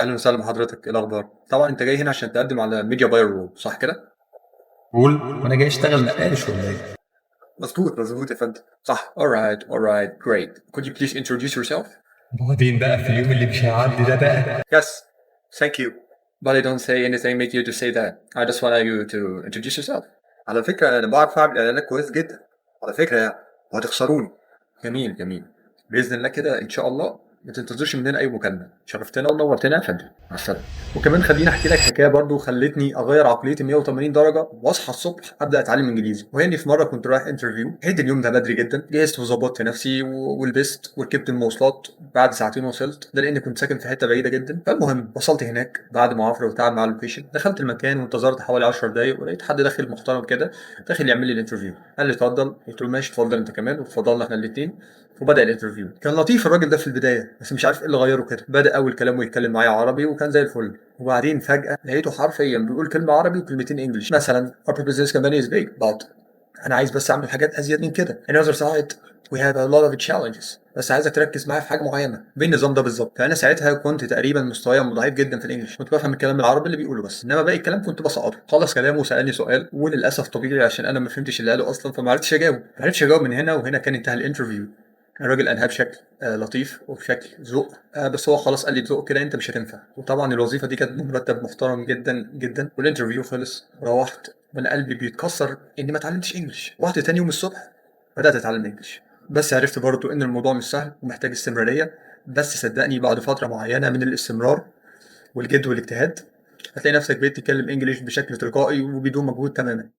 اهلا وسهلا بحضرتك، ايه الاخبار؟ طبعا انت جاي هنا عشان تقدم على ميديا باير رول، صح كده؟ قول. وانا جاي اشتغل نقاش ولا ايه؟ مظبوط مظبوط يا فندم، صح. alright alright great, could you please introduce yourself? بعدين بقى في اليوم اللي مش هيعدي ده بقى. Yes, thank you, but I don't say anything make you to say that. I just want you to introduce yourself. على فكرة أنا بعرف أعمل إعلانات كويس جدا، على فكرة يعني، وهتخسروني. جميل جميل، بإذن الله كده إن شاء الله ما تنتظرش مننا أي مكالمة. شرفتنا ونورتنا يا فندم، مع السلامة. وكمان خليني أحكي لك حكاية برضو خلتني أغير عقليتي 180 درجة وأصحى الصبح أبدأ أتعلم إنجليزي. وهي في مرة كنت رايح انترفيو، لحقت اليوم ده بدري جدا، جهزت وظبطت نفسي ولبست وركبت المواصلات. بعد ساعتين وصلت، ده لأني كنت ساكن في حتة بعيدة جدا. فالمهم وصلت هناك بعد معافرة وتعب مع اللوكيشن. دخلت المكان وانتظرت حوالي 10 دقايق، ولقيت حد داخل محترم كده داخل يعمل لي الانترفيو. قال لي اتفضل، قلت له ماشي اتفضل انت كمان، واتفضلنا احنا الاثنين. وبدأ الانترفيو. كان لطيف الراجل ده في البداية، بس مش عارف ايه اللي غيره كده. بدأ أول كلامه يتكلم معايا عربي وكان زي الفل، وبعدين فجأة لقيته حرفيا بيقول كلمة عربي وكلمتين انجلش. مثلا our business company is big but انا عايز بس اعمل حاجات ازيد من كده. another side we have a lot of challenges. بس عايزك تركز معايا في حاجه معينه. بالنظام ده بالظبط. فانا ساعتها كنت تقريبا مستواي ضعيف جدا في الانجليش، كنت بفهم الكلام العربي اللي بيقوله بس، انما باقي الكلام كنت بسقطه. خلص كلامه وسالني سؤال، وللاسف طبيعي عشان انا ما فهمتش اللي قاله اصلا، فما عرفتش اجاوب. ما عرفتش اجاوب من هنا، وهنا كان انتهى الانترفيو. الراجل انهاه بشكل لطيف وبشكل ذوق. بس هو خلاص قال لي بذوق كده انت مش هتنفع. وطبعا الوظيفه دي كانت بمرتب محترم جدا جدا. والانترفيو خلص، روحت وانا قلبي بيتكسر اني ما اتعلمتش انجلش. رحت تاني يوم الصبح بدات اتعلم انجلش، بس عرفت برضو ان الموضوع مش سهل ومحتاج استمراريه. بس صدقني بعد فتره معينه من الاستمرار والجد والاجتهاد هتلاقي نفسك بقيت تتكلم انجليش بشكل تلقائي وبدون مجهود تماما.